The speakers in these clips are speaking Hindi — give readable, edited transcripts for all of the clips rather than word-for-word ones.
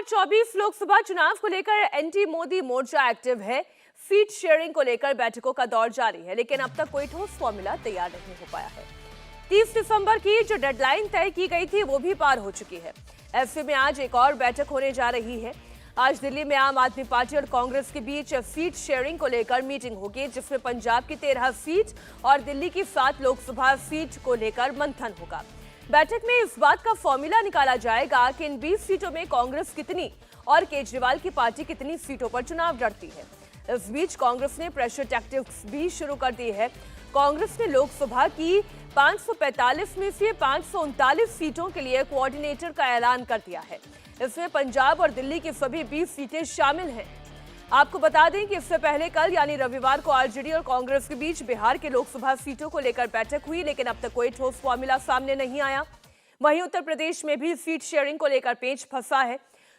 2024 लोकसभा चुनाव को लेकर एंटी मोदी मोर्चा एक्टिव है। सीट शेयरिंग को लेकर बैठकों का दौर जारी है, लेकिन अब तक कोई ठोस फॉर्मूला तैयार नहीं हो पाया है। 30 दिसंबर की जो डेडलाइन तय की गई थी वो भी पार हो चुकी है। ऐसे में आज एक और बैठक होने जा रही है। आज दिल्ली में आम आदमी पार्टी और कांग्रेस के बीच सीट शेयरिंग को लेकर मीटिंग होगी, जिसमें पंजाब की 13 सीट और दिल्ली की 7 लोकसभा सीट को लेकर मंथन होगा। बैठक में इस बात का फॉर्मूला निकाला जाएगा कि इन 20 सीटों में कांग्रेस कितनी और केजरीवाल की पार्टी कितनी सीटों पर चुनाव लड़ती है। इस बीच कांग्रेस ने प्रेशर टैक्टिक्स भी शुरू कर दी है। कांग्रेस ने लोकसभा की 545 में से 539 सीटों के लिए कोऑर्डिनेटर का ऐलान कर दिया है। इसमें पंजाब और दिल्ली की सभी 20 सीटें शामिल हैं। आपको बता दें कि इससे पहले कल यानी रविवार को आरजेडी और कांग्रेस के बीच बिहार के लोकसभा सीटों को लेकर बैठक हुई, लेकिन अब तक कोई ठोस फॉर्मूला सामने नहीं आया। वहीं उत्तर प्रदेश में भी सीट शेयरिंग को लेकर पेच फंसा है।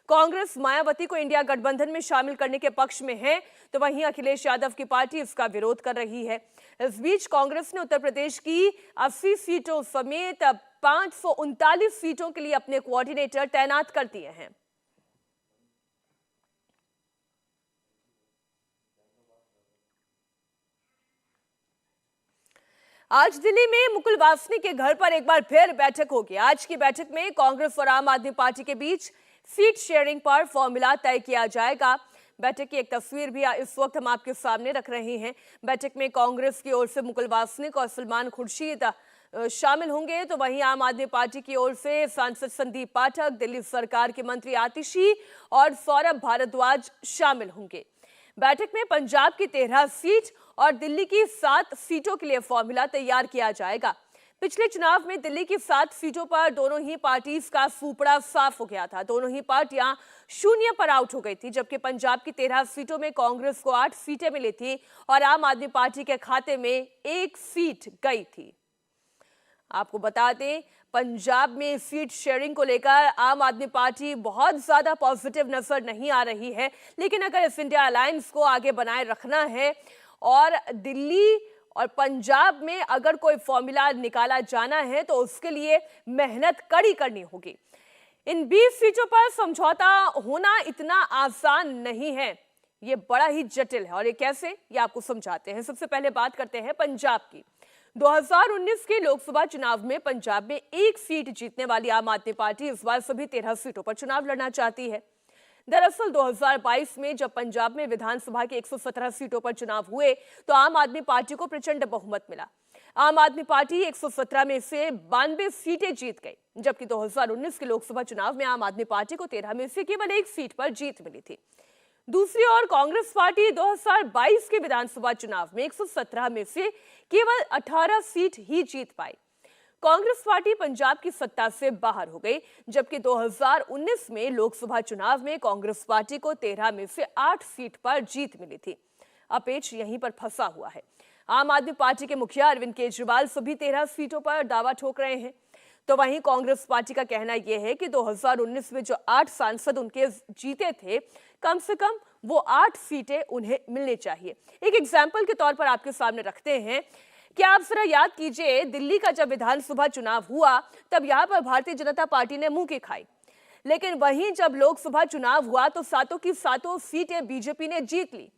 कांग्रेस मायावती को इंडिया गठबंधन में शामिल करने के पक्ष में है, तो वहीं अखिलेश यादव की पार्टी इसका विरोध कर रही है। इस बीच कांग्रेस ने उत्तर प्रदेश की 80 सीटों समेत 539 सीटों के लिए अपने कोऑर्डिनेटर तैनात कर दिए हैं। आज दिल्ली में मुकुल वासनिक के घर पर एक बार फिर बैठक होगी। आज की बैठक में कांग्रेस और आम आदमी पार्टी के बीच सीट शेयरिंग पर फॉर्मूला तय किया जाएगा। बैठक की एक तस्वीर भी इस वक्त हम आपके सामने रख रहे हैं। बैठक में कांग्रेस की ओर से मुकुल वासनिक और सलमान खुर्शीद शामिल होंगे, तो वहीं आम आदमी पार्टी की ओर से सांसद संदीप पाठक, दिल्ली सरकार के मंत्री आतिशी और सौरभ भारद्वाज शामिल होंगे। बैठक में पंजाब की 13 सीट और दिल्ली की 7 सीटों के लिए फॉर्मूला तैयार किया जाएगा। पिछले चुनाव में दिल्ली की 7 सीटों पर दोनों ही पार्टीज का सुपड़ा साफ हो गया था। दोनों ही पार्टियां शून्य पर आउट हो गई थी, जबकि पंजाब की 13 सीटों में कांग्रेस को 8 सीटें मिली थी और आम आदमी पार्टी के खाते में 1 सीट गई थी। आपको बता दें, पंजाब में सीट शेयरिंग को लेकर आम आदमी पार्टी बहुत ज्यादा पॉजिटिव नजर नहीं आ रही है, लेकिन अगर इस इंडिया अलायंस को आगे बनाए रखना है और दिल्ली और पंजाब में अगर कोई फॉर्मूला निकाला जाना है तो उसके लिए मेहनत कड़ी करनी होगी। इन 20 सीटों पर समझौता होना इतना आसान नहीं है, ये बड़ा ही जटिल है। और ये कैसे, ये आपको समझाते हैं। सबसे पहले बात करते हैं पंजाब की। 2019 के लोकसभा चुनाव में पंजाब में 1 सीट जीतने वाली आम आदमी पार्टी इस बार सभी 13 सीटों पर चुनाव लड़ना चाहती है। दरअसल 2022 में जब पंजाब में विधानसभा की 117 सीटों पर चुनाव हुए तो आम आदमी पार्टी को प्रचंड बहुमत मिला। आम आदमी पार्टी 117 में से 92 सीटें जीत गई, जबकि 2019 के लोकसभा चुनाव में आम आदमी पार्टी को 13 में से केवल 1 सीट पर जीत मिली थी। दूसरी ओर कांग्रेस पार्टी 2022 के विधानसभा चुनाव में 117 में से केवल 18 सीट ही जीत पाई। कांग्रेस पार्टी पंजाब की सत्ता से बाहर हो गई, जबकि 2019 में लोकसभा चुनाव में कांग्रेस पार्टी को 13 में से 8 सीट पर जीत मिली थी। अब पेच यहीं पर फंसा हुआ है। आम आदमी पार्टी के मुखिया अरविंद केजरीवाल सभी 13 सीटों पर दावा ठोक रहे हैं, तो वहीं कांग्रेस पार्टी का कहना यह है कि 2019 में जो 8 सांसद उनके जीते थे, कम से कम वो 8 सीटें उन्हें मिलनी चाहिए। एक एग्जाम्पल के तौर पर आपके सामने रखते हैं कि आप जरा याद कीजिए, दिल्ली का जब विधानसभा चुनाव हुआ तब यहां पर भारतीय जनता पार्टी ने मुंह की खाई, लेकिन वहीं जब लोकसभा चुनाव हुआ तो सातों की सातों सीटें बीजेपी ने जीत ली।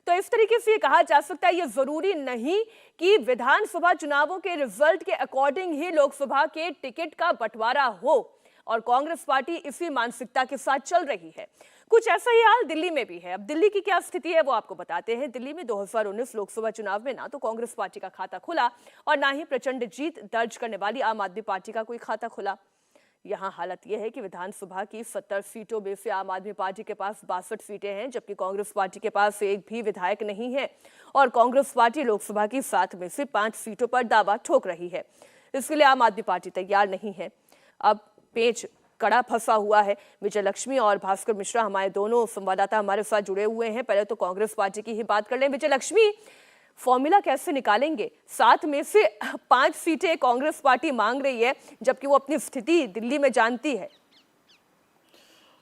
तो इस तरीके से कहा जा सकता है, ये जरूरी नहीं कि विधानसभा चुनावों के रिजल्ट के अकॉर्डिंग ही लोकसभा के टिकट का बंटवारा हो, और कांग्रेस पार्टी इसी मानसिकता के साथ चल रही है। कुछ ऐसा ही हाल दिल्ली में भी है। अब दिल्ली की क्या स्थिति है वो आपको बताते हैं। दिल्ली में 2019 लोकसभा चुनाव में ना तो कांग्रेस पार्टी का खाता खुला और ना ही प्रचंड जीत दर्ज करने वाली आम आदमी पार्टी का कोई खाता खुला। यहाँ हालत यह है कि विधानसभा की 70 सीटों में से आम आदमी पार्टी के पास 62 सीटें हैं, जबकि कांग्रेस पार्टी के पास एक भी विधायक नहीं है और कांग्रेस पार्टी लोकसभा की 7 में से 5 सीटों पर दावा ठोक रही है। इसके लिए आम आदमी पार्टी तैयार नहीं है। अब पेच कड़ा फंसा हुआ है। विजय लक्ष्मी और भास्कर मिश्रा हमारे दोनों संवाददाता हमारे साथ जुड़े हुए हैं। पहले तो कांग्रेस पार्टी की ही बात कर लें। विजय लक्ष्मी, फॉर्मूला कैसे निकालेंगे? 7 में से 5 सीटें कांग्रेस पार्टी मांग रही है, जबकि वो अपनी स्थिति दिल्ली में जानती है।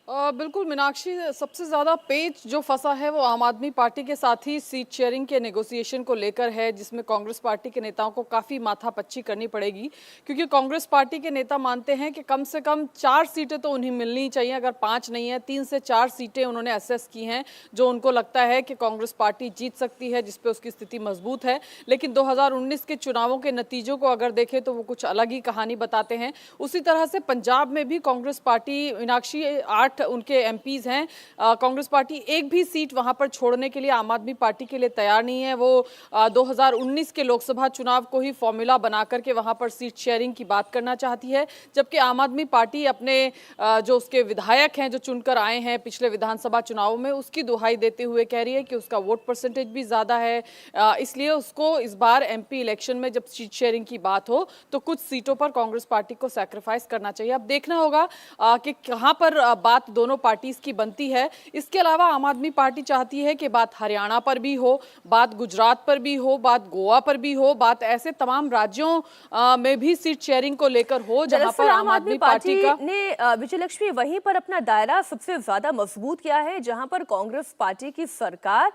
बिल्कुल मीनाक्षी, सबसे ज़्यादा पेच जो फंसा है वो आम आदमी पार्टी के साथ ही सीट शेयरिंग के नेगोशिएशन को लेकर है, जिसमें कांग्रेस पार्टी के नेताओं को काफ़ी माथापच्ची करनी पड़ेगी, क्योंकि कांग्रेस पार्टी के नेता मानते हैं कि कम से कम 4 सीटें तो उन्हें मिलनी चाहिए। अगर 5 नहीं है, 3 से 4 सीटें उन्होंने असेस की हैं जो उनको लगता है कि कांग्रेस पार्टी जीत सकती है, जिसपे उसकी स्थिति मजबूत है। लेकिन 2019 के चुनावों के नतीजों को अगर देखें तो वो कुछ अलग ही कहानी बताते हैं। उसी तरह से पंजाब में भी कांग्रेस पार्टी, मीनाक्षी, 8 उनके एमपीज हैं। कांग्रेस पार्टी एक भी सीट वहां पर छोड़ने के लिए आम आदमी पार्टी के लिए तैयार नहीं है। वो 2019 के लोकसभा चुनाव को ही फॉर्मूला बना करके वहां पर सीट शेयरिंग की बात करना चाहती है, जबकि आम आदमी पार्टी अपने जो उसके विधायक हैं जो चुनकर आए हैं पिछले विधानसभा चुनावों में, उसकी दुहाई देते हुए कह रही है कि उसका वोट परसेंटेज भी ज्यादा है, इसलिए उसको इस बार एमपी इलेक्शन में जब सीट शेयरिंग की बात हो तो कुछ सीटों पर कांग्रेस पार्टी को सैक्रिफाइस करना चाहिए। अब देखना होगा कि कहां पर बात दोनों पार्टीज की बनती है। इसके अलावा आम आदमी पार्टी चाहती है कि बात हरियाणा पर भी हो, बात गुजरात पर भी हो, बात गोवा पर भी हो, बात ऐसे तमाम राज्यों में भी सीट शेयरिंग को लेकर हो जहां पर आम आदमी पार्टी ने विजयलक्ष्मी वहीं पर अपना दायरा सबसे ज्यादा मजबूत किया है, जहां पर कांग्रेस पार्टी की सरकार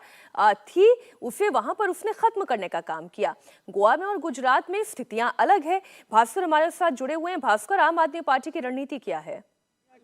थी उसे वहां पर उसने खत्म करने का काम किया। गोवा में और गुजरात में स्थितियां अलग है। भास्कर हमारे साथ जुड़े हुए हैं। भास्कर, आम आदमी पार्टी की रणनीति क्या है?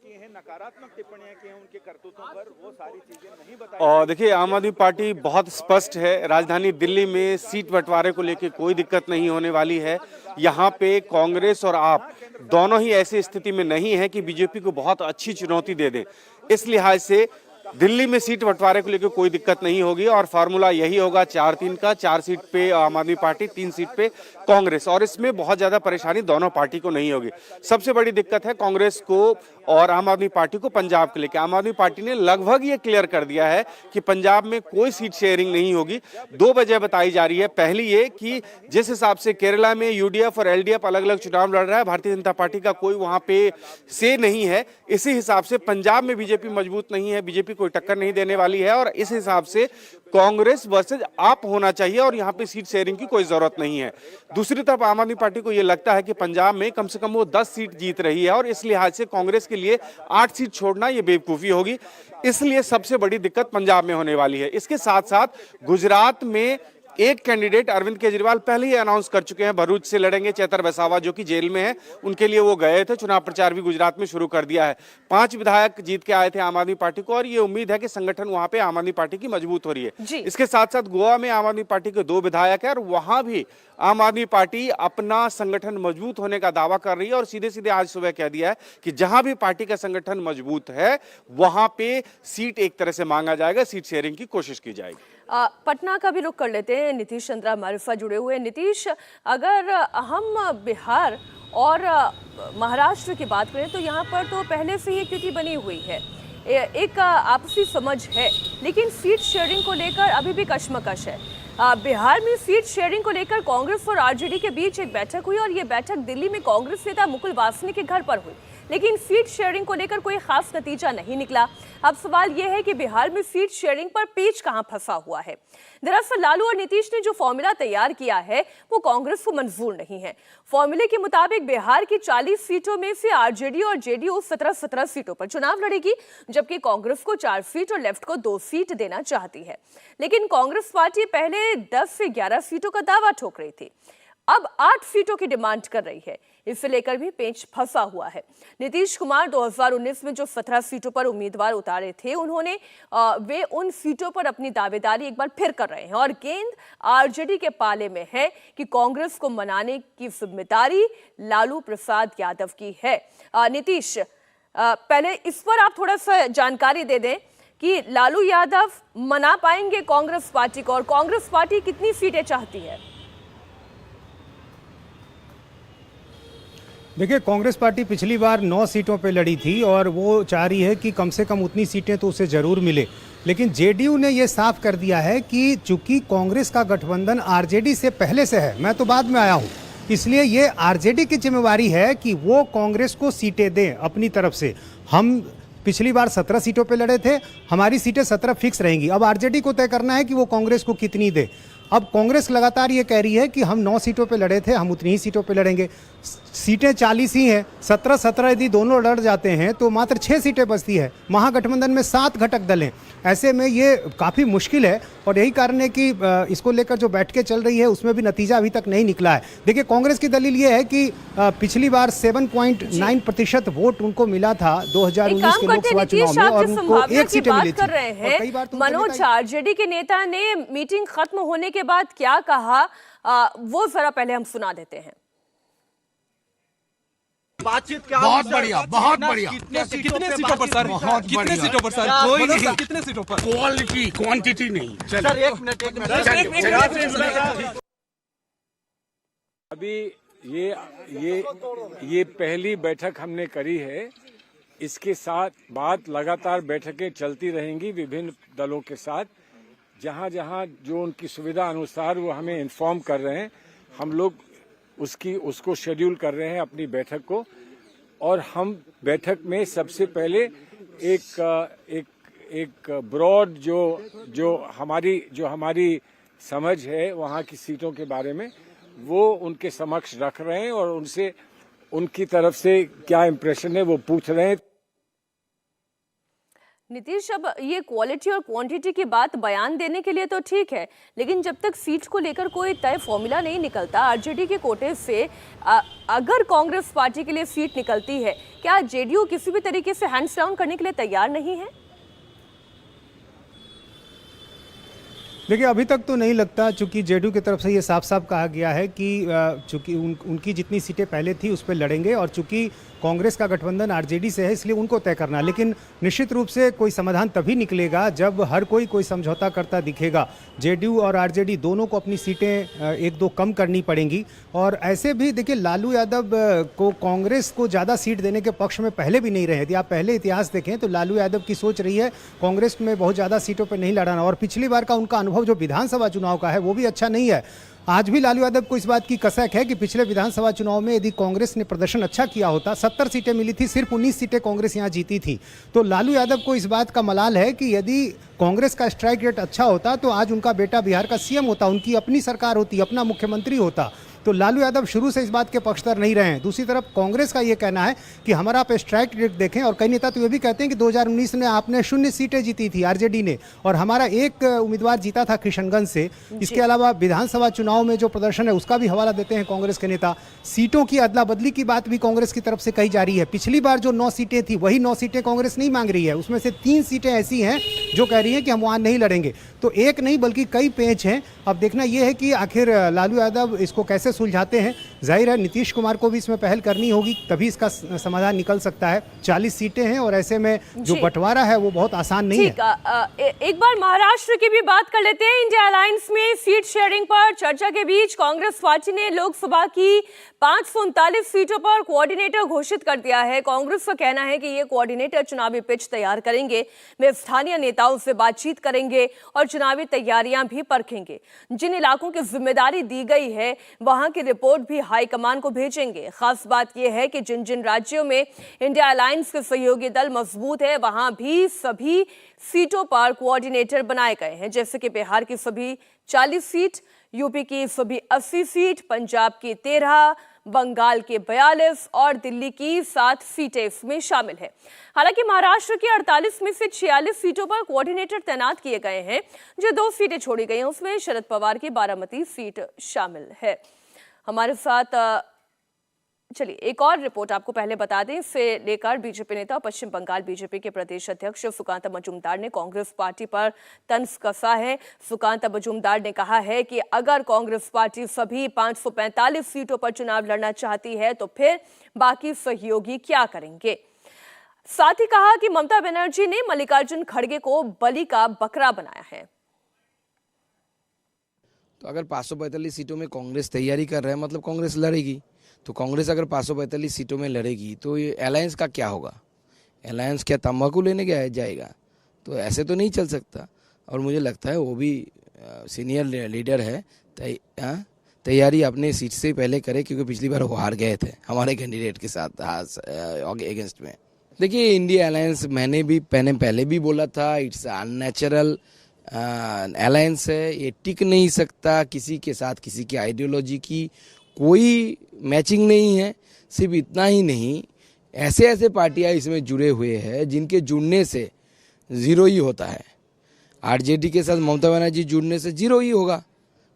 नकारात्मक टिप्पणियां की हैं उनके करतूतों पर, वो सारी चीजें नहीं बताई। और देखिए, आम आदमी पार्टी बहुत स्पष्ट है। राजधानी दिल्ली में सीट बंटवारे को लेकर कोई दिक्कत नहीं होने वाली है। यहाँ पे कांग्रेस और आप दोनों ही ऐसी स्थिति में नहीं है कि बीजेपी को बहुत अच्छी चुनौती दे दें। इस लिहाज से दिल्ली में सीट बंटवारे को लेकर कोई दिक्कत नहीं होगी और फार्मूला यही होगा 4-3 का। 4 सीट पे आम आदमी पार्टी, 3 सीट पे कांग्रेस, और इसमें बहुत ज्यादा परेशानी दोनों पार्टी को नहीं होगी। सबसे बड़ी दिक्कत है कांग्रेस को और आम आदमी पार्टी को पंजाब के लेकर। आम आदमी पार्टी ने लगभग ये क्लियर कर दिया है कि पंजाब में कोई सीट शेयरिंग नहीं होगी। 2 वजह बताई जा रही है। पहली ये कि जिस हिसाब से केरला में यूडीएफ और एलडीएफ अलग अलग चुनाव लड़ रहा है, भारतीय जनता पार्टी का कोई वहां पे से नहीं है। इसी हिसाब से पंजाब में बीजेपी मजबूत नहीं है, बीजेपी कोई टक्कर नहीं देने वाली है और इस हिसाब से कांग्रेस वर्सेज आप होना चाहिए और यहां पे सीट शेयरिंग की कोई जरूरत नहीं है। दूसरी तरफ आम आदमी पार्टी को यह लगता है कि पंजाब में कम से कम वो 10 सीट जीत रही है और इस लिहाज से कांग्रेस के लिए 8 सीट छोड़ना यह बेवकूफी होगी। इसलिए सबसे बड़ी दिक्कत पंजाब में होने वाली है। इसके साथ साथ गुजरात में एक कैंडिडेट अरविंद केजरीवाल पहले ही अनाउंस कर चुके हैं, भरूच से लड़ेंगे। चेतर वसावा जो कि जेल में है, उनके लिए वो गए थे। चुनाव प्रचार भी गुजरात में शुरू कर दिया है। 5 विधायक जीत के आए थे आम आदमी पार्टी को और ये उम्मीद है कि संगठन वहां पे आम आदमी पार्टी की मजबूत हो रही है। इसके साथ साथ गोवा में आम आदमी पार्टी के 2 विधायक है और वहां भी आम आदमी पार्टी अपना संगठन मजबूत होने का दावा कर रही है और सीधे सीधे आज सुबह कह दिया है कि जहां भी पार्टी का संगठन मजबूत है वहां पे सीट एक तरह से मांगा जाएगा, सीट शेयरिंग की कोशिश की जाएगी। पटना का भी रुख कर लेते हैं। नीतीश चंद्रा हमारे साथ जुड़े हुए हैं। नीतीश, अगर हम बिहार और महाराष्ट्र की बात करें तो यहाँ पर तो पहले से ही स्थिति बनी हुई है, एक आपसी समझ है, लेकिन सीट शेयरिंग को लेकर अभी भी कशमकश है। बिहार में सीट शेयरिंग को लेकर कांग्रेस और आरजेडी के बीच एक बैठक हुई और ये बैठक दिल्ली में कांग्रेस नेता मुकुल वासनिक के घर पर हुई, लेकिन सीट शेयरिंग को लेकर कोई खास नतीजा नहीं निकला। अब सवाल यह है कि बिहार में सीट शेयरिंग पर पेच कहां फंसा हुआ है। दरअसल लालू और नीतीश ने जो फॉर्मूला तैयार किया है वो कांग्रेस को मंजूर नहीं है। फॉर्मूले के मुताबिक बिहार की 40 सीटों में से आरजेडी और जेडीयू 17 सीटों पर चुनाव लड़ेगी, जबकि कांग्रेस को 4 सीट और लेफ्ट को 2 सीट देना चाहती है। लेकिन कांग्रेस पार्टी पहले 10 से 11 सीटों का दावा ठोक रही थी, अब 8 सीटों की डिमांड कर रही है। इसे लेकर भी पेच फंसा हुआ है। नीतीश कुमार 2019 में जो 17 सीटों पर उम्मीदवार उतारे थे, उन्होंने वे उन सीटों पर अपनी दावेदारी एक बार फिर कर रहे हैं और गेंद आरजेडी के पाले में है कि कांग्रेस को मनाने की जिम्मेदारी लालू प्रसाद यादव की है। नीतीश, पहले इस पर आप थोड़ा सा जानकारी दे दें कि लालू यादव मना पाएंगे कांग्रेस पार्टी को और कांग्रेस पार्टी कितनी सीटें चाहती है? देखिए, कांग्रेस पार्टी पिछली बार 9 सीटों पे लड़ी थी और वो चाह रही है कि कम से कम उतनी सीटें तो उसे जरूर मिले। लेकिन जेडीयू ने ये साफ कर दिया है कि चूंकि कांग्रेस का गठबंधन आरजेडी से पहले से है, मैं तो बाद में आया हूँ, इसलिए ये आरजेडी की जिम्मेवारी है कि वो कांग्रेस को सीटें दें अपनी तरफ से। हम पिछली बार 17 सीटों पे लड़े थे, हमारी सीटें 17 फिक्स रहेंगी। अब आरजेडी को तय करना है कि वो कांग्रेस को कितनी दे। अब कांग्रेस लगातार ये कह रही है कि हम 9 सीटों पे लड़े थे, हम उतनी ही सीटों पे लड़ेंगे। सीटें 40 ही हैं, 17-17 यदि दोनों लड़ जाते हैं तो मात्र 6 सीटें बचती है। महागठबंधन में 7 घटक दल हैं, ऐसे में ये काफ़ी मुश्किल है और यही कारण है कि इसको लेकर जो बैठकें चल रही है उसमें भी नतीजा अभी तक नहीं निकला है। देखिए, कांग्रेस की दलील ये है कि पिछली बार 7.9% वोट उनको मिला था 2019 के लोकसभा चुनाव में और उनको 1 सीटें मिली थी। और कई बार मनोज, आरजेडी के नेता ने मीटिंग खत्म होने के बाद क्या कहा, वो जरा पहले हम सुना देते हैं। बातचीत क्या? बहुत बढ़िया, बहुत बढ़िया। कितने सीटों पर सर? बहुत कितने सीटों पर सर? कोई नहीं, कितने सीटों पर? क्वालिटी क्वांटिटी नहीं। सर एक मिनट अभी ये पहली बैठक हमने करी है। इसके साथ बाद लगातार बैठकें चलती रहेंगी विभिन्न दलों के साथ, जहां जहां जो उनकी सुविधा अनुसार वो हमें इन्फॉर्म कर रहे हैं। हम लोग उसको शेड्यूल कर रहे हैं अपनी बैठक को, और हम बैठक में सबसे पहले एक ब्रॉड जो हमारी समझ है वहाँ की सीटों के बारे में, वो उनके समक्ष रख रहे हैं और उनसे उनकी तरफ से क्या इम्प्रेशन है वो पूछ रहे हैं। नीतीश, अब ये क्वालिटी और क्वांटिटी की बात बयान देने के लिए तो ठीक है, लेकिन जब तक सीट को लेकर कोई तय फॉर्मूला नहीं निकलता, आरजेडी के कोटे से अगर कांग्रेस पार्टी के लिए सीट निकलती है, क्या जेडीयू किसी भी तरीके से हैंड्स डाउन करने के लिए तैयार नहीं है? देखिए, अभी तक तो नहीं लगता, चूंकि जेडीयू की तरफ से ये साफ साफ कहा गया है कि चूंकि उनकी जितनी सीटें पहले थी उस पर लड़ेंगे और चूंकि कांग्रेस का गठबंधन आरजेडी से है इसलिए उनको तय करना। लेकिन निश्चित रूप से कोई समाधान तभी निकलेगा जब हर कोई समझौता करता दिखेगा। जेडीयू और आरजेडी दोनों को अपनी सीटें 1-2 कम करनी पड़ेंगी। और ऐसे भी देखिए, लालू यादव को कांग्रेस को ज़्यादा सीट देने के पक्ष में पहले भी नहीं रहे। यदि आप पहले इतिहास देखें तो लालू यादव की सोच रही है कांग्रेस में बहुत ज़्यादा सीटों पर नहीं लड़ाना, और पिछली बार का उनका अनुभव जो विधानसभा चुनाव का है वो भी अच्छा नहीं है। आज भी लालू यादव को इस बात की कसक है कि पिछले विधानसभा चुनाव में यदि कांग्रेस ने प्रदर्शन अच्छा किया होता, 70 सीटें मिली थी, सिर्फ 19 सीटें कांग्रेस यहां जीती थी। तो लालू यादव को इस बात का मलाल है कि यदि कांग्रेस का स्ट्राइक रेट अच्छा होता तो आज उनका बेटा बिहार का सीएम होता, उनकी अपनी सरकार होती, अपना मुख्यमंत्री होता। तो लालू यादव शुरू से इस बात के पक्षधर नहीं रहे हैं। दूसरी तरफ कांग्रेस का ये कहना है कि हमारा आप स्ट्राइक रेट देखें, और कई नेता तो ये भी कहते हैं कि 2019 में आपने 0 सीटें जीती थी आरजेडी ने, और हमारा एक उम्मीदवार जीता था किशनगंज से। इसके अलावा विधानसभा चुनाव में जो प्रदर्शन है उसका भी हवाला देते हैं कांग्रेस के नेता। सीटों की अदला बदली की बात भी कांग्रेस की तरफ से कही जा रही है। पिछली बार जो 9 सीटें थी वही 9 सीटें कांग्रेस नहीं मांग रही है, उसमें से 3 सीटें ऐसी हैं जो कह रही हैं कि हम वहां नहीं लड़ेंगे। तो एक नहीं बल्कि कई पेच हैं। अब देखना यह है कि आखिर लालू यादव इसको कैसे सुलझाते हैं। जाहिर है नीतीश कुमार को भी इसमें पहल करनी होगी, तभी इसका समाधान निकल सकता है। 40 सीटें हैं और ऐसे में जो बंटवारा है वो बहुत आसान नहीं है। एक बार महाराष्ट्र की भी बात कर लेते हैं। इंडिया अलायंस में सीट शेयरिंग पर चर्चा के बीच कांग्रेस पार्टी ने लोकसभा की 539 सीटों पर कोऑर्डिनेटर घोषित कर दिया है। कांग्रेस का कहना है कि ये कोऑर्डिनेटर चुनावी पिच तैयार करेंगे, वे स्थानीय नेताओं से बातचीत करेंगे और चुनावी तैयारियां भी परखेंगे। जिन इलाकों की जिम्मेदारी दी गई है वहां की रिपोर्ट भी हाईकमान को भेजेंगे। खास बात यह है कि जिन जिन राज्यों में इंडिया अलायंस के सहयोगी दल मजबूत है वहां भी सभी सीटों पर कोऑर्डिनेटर बनाए गए हैं, जैसे कि बिहार की सभी 40 सीट, यूपी की सभी 80 सीट, पंजाब की 13, बंगाल के 42 और दिल्ली की 7 सीटें इसमें शामिल है। हालांकि महाराष्ट्र की 48 में से 46 सीटों पर कोऑर्डिनेटर तैनात किए गए हैं। जो 2 सीटें छोड़ी गई हैं उसमें शरद पवार की बारामती सीट शामिल है। हमारे साथ चलिए एक और रिपोर्ट आपको पहले बता दें। इसे लेकर बीजेपी नेता और पश्चिम बंगाल बीजेपी के प्रदेश अध्यक्ष सुकांत मजूमदार ने कांग्रेस पार्टी पर तंज कसा है। सुकांत मजूमदार ने कहा है कि अगर कांग्रेस पार्टी सभी 545 सीटों पर चुनाव लड़ना चाहती है तो फिर बाकी सहयोगी क्या करेंगे। साथ ही कहा कि ममता बनर्जी ने मल्लिकार्जुन खड़गे को बलि का बकरा बनाया है। तो अगर 545 सीटों में कांग्रेस तैयारी कर रहा है मतलब कांग्रेस लड़ेगी। तो कांग्रेस अगर 545 सीटों में लड़ेगी तो ये अलायंस का क्या होगा? अलायंस क्या तंबाकू लेने गया जाएगा? तो ऐसे तो नहीं चल सकता। और मुझे लगता है वो भी सीनियर लीडर है, तैयारी अपने सीट से पहले करे, क्योंकि पिछली बार वो हार गए थे हमारे कैंडिडेट के साथ अगेंस्ट में। देखिए, इंडिया अलायंस मैंने पहले भी बोला था, इट्स अननेचुरल अलायंस है, ये टिक नहीं सकता किसी के साथ, किसी की आइडियोलॉजी की कोई मैचिंग नहीं है। सिर्फ इतना ही नहीं, ऐसे ऐसे पार्टियां इसमें जुड़े हुए हैं जिनके जुड़ने से ज़ीरो ही होता है। आरजेडी के साथ ममता बनर्जी जुड़ने से ज़ीरो ही होगा,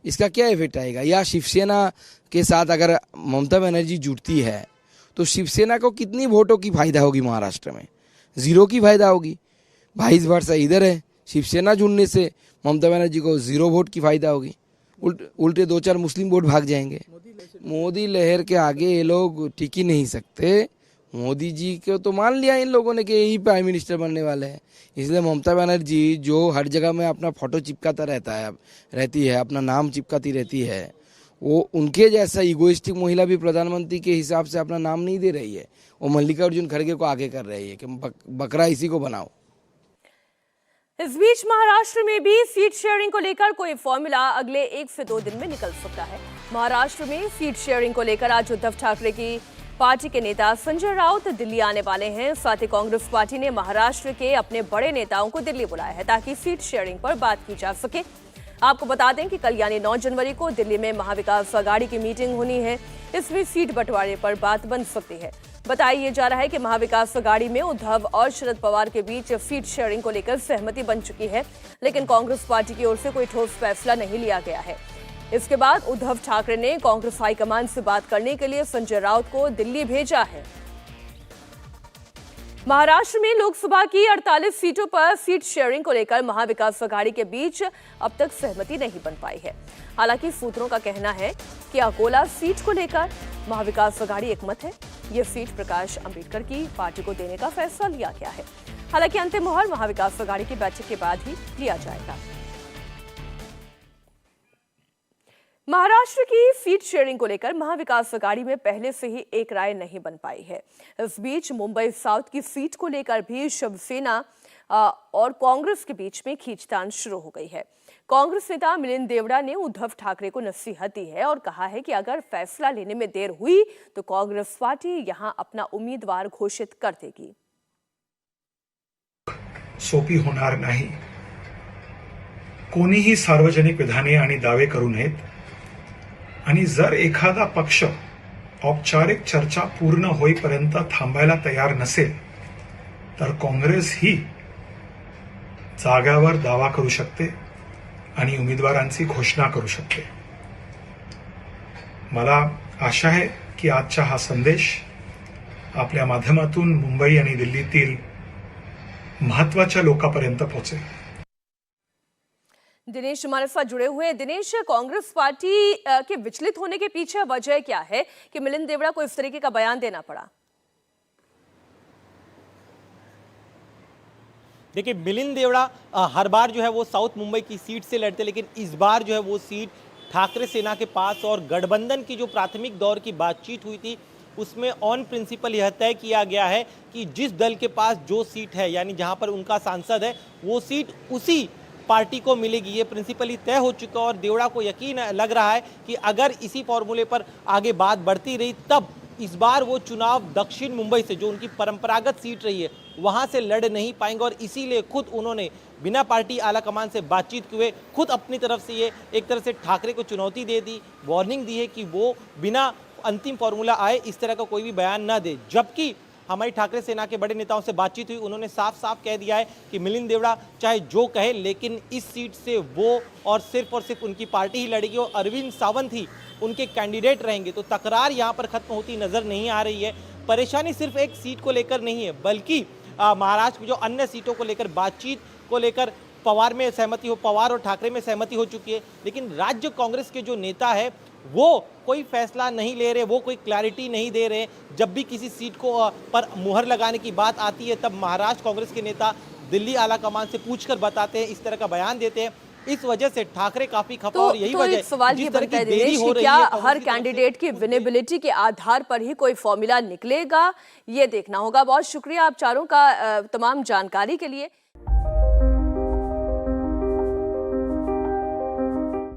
इसका क्या इफेक्ट आएगा? या शिवसेना के साथ अगर ममता बनर्जी जुड़ती है तो शिवसेना को कितनी वोटों की फायदा होगी महाराष्ट्र में? ज़ीरो की फायदा होगी। वाइस वर्सा इधर है, शिवसेना जुड़ने से ममता बनर्जी को 0 वोट की फायदा होगी, उल्टे 2-4 मुस्लिम वोट भाग जाएंगे। मोदी लहर के आगे ये लोग टिक ही नहीं सकते। मोदी जी को तो मान लिया इन लोगों ने कि यही प्राइम मिनिस्टर बनने वाले हैं, इसलिए ममता बनर्जी जो हर जगह में अपना फोटो चिपकाता रहती है, अपना नाम चिपकाती रहती है, वो उनके जैसा इगोइस्टिक महिला भी प्रधानमंत्री के हिसाब से अपना नाम नहीं दे रही है। वो मल्लिकार्जुन खड़गे को आगे कर रही है कि बकरा इसी को बनाओ। इस बीच महाराष्ट्र में भी सीट शेयरिंग को लेकर कोई फॉर्मूला अगले 1 से 2 दिन में निकल सकता है। महाराष्ट्र में सीट शेयरिंग को लेकर आज उद्धव ठाकरे की पार्टी के नेता संजय राउत दिल्ली आने वाले हैं। साथ ही कांग्रेस पार्टी ने महाराष्ट्र के अपने बड़े नेताओं को दिल्ली बुलाया है ताकि सीट शेयरिंग पर बात की जा सके। आपको बता दें कि कल यानी 9 जनवरी को दिल्ली में महाविकास अघाड़ी की मीटिंग होनी है। इसमें सीट बंटवारे पर बात बन सकती है। बताया जा रहा है कि महाविकास अघाड़ी में उद्धव और शरद पवार के बीच सीट शेयरिंग को लेकर सहमति बन चुकी है, लेकिन कांग्रेस पार्टी की ओर से कोई ठोस फैसला नहीं लिया गया है। इसके बाद उद्धव ठाकरे ने कांग्रेस हाईकमान से बात करने के लिए संजय राउत को दिल्ली भेजा है। महाराष्ट्र में लोकसभा की 48 सीटों पर सीट शेयरिंग को लेकर महाविकास अघाड़ी के बीच अब तक सहमति नहीं बन पाई है। हालांकि सूत्रों का कहना है कि अकोला सीट को लेकर महाविकास अघाड़ी एकमत है। यह सीट प्रकाश अंबेडकर की पार्टी को देने का फैसला लिया गया है। हालांकि अंतिम मोहर महाविकास अघाड़ी की बैठक के बाद ही लिया जाएगा। महाराष्ट्र की सीट शेयरिंग को लेकर महाविकास अघाड़ी में पहले से ही एक राय नहीं बन पाई है। इस बीच मुंबई साउथ की सीट को लेकर भी शिवसेना और कांग्रेस के बीच में खींचतान शुरू हो गई है। कांग्रेस नेता मिलिंद देवड़ा ने उद्धव ठाकरे को नसीहत दी है और कहा है कि अगर फैसला लेने में देर हुई तो कांग्रेस पार्टी यहां अपना उम्मीदवार घोषित कर देगी। सोपी होणार नाही। कोणीही सार्वजनिक विधाने आणि दावे करू नयेत आणि जर एखादा पक्ष औपचारिक चर्चा पूर्ण होईपर्यंत थांबायला तयार नसेल तर काँग्रेस ही जागावर दावा करू शकते आणि उमेदवारांची घोषणा करू शकते। मला आशा आहे की आजचा हा संदेश आपल्या माध्यमातून मुंबई आणि दिल्लीतील महत्त्वाच्या लोकांपर्यंत पोहोचेल। दिनेश हमारे साथ जुड़े हुए हैं। दिनेश, कांग्रेस पार्टी के विचलित होने के पीछे वजह क्या है कि मिलिंद देवड़ा को इस तरीके का बयान देना पड़ा? देखिए, मिलिंद देवड़ा हर बार जो है वो साउथ मुंबई की सीट से लड़ते, लेकिन इस बार जो है वो सीट ठाकरे सेना के पास और गठबंधन की जो प्राथमिक दौर की बातचीत हुई थी उसमें ऑन प्रिंसिपल यह तय किया गया है कि जिस दल के पास जो सीट है, यानी जहां पर उनका सांसद है, वो सीट उसी पार्टी को मिलेगी। ये प्रिंसिपली तय हो चुका और देवड़ा को यकीन लग रहा है कि अगर इसी फॉर्मूले पर आगे बात बढ़ती रही तब इस बार वो चुनाव दक्षिण मुंबई से, जो उनकी परंपरागत सीट रही है, वहां से लड़ नहीं पाएंगे। और इसीलिए खुद उन्होंने बिना पार्टी आला कमान से बातचीत हुए खुद अपनी तरफ से ये एक तरह से ठाकरे को चुनौती दे दी, वार्निंग दी है कि वो बिना अंतिम फॉर्मूला आए इस तरह का कोई भी बयान न दे। जबकि हमारी ठाकरे सेना के बड़े नेताओं से बातचीत हुई, उन्होंने साफ साफ कह दिया है कि मिलिंद देवड़ा चाहे जो कहे, लेकिन इस सीट से वो और सिर्फ उनकी पार्टी ही लड़ेगी और अरविंद सावंत ही उनके कैंडिडेट रहेंगे। तो तकरार यहाँ पर खत्म होती नजर नहीं आ रही है। परेशानी सिर्फ एक सीट को लेकर नहीं है, बल्कि महाराष्ट्र की जो अन्य सीटों को लेकर बातचीत को लेकर पवार में सहमति हो, पवार और ठाकरे में सहमति हो चुकी है, लेकिन राज्य कांग्रेस के जो नेता है वो कोई फैसला नहीं ले रहे, वो कोई क्लैरिटी नहीं दे रहे। जब भी किसी सीट को पर मुहर लगाने की बात आती है तब महाराष्ट्र कांग्रेस के नेता दिल्ली आला कमान से पूछकर बताते हैं, इस तरह का बयान देते हैं। इस वजह से ठाकरे काफी खपा और यही वजह सवाल ये बनता है दिनेश कि क्या हर कैंडिडेट की विनेबिलिटी के आधार पर ही कोई फॉर्मूला निकलेगा, ये देखना होगा। बहुत शुक्रिया आप चारों का तमाम जानकारी के लिए।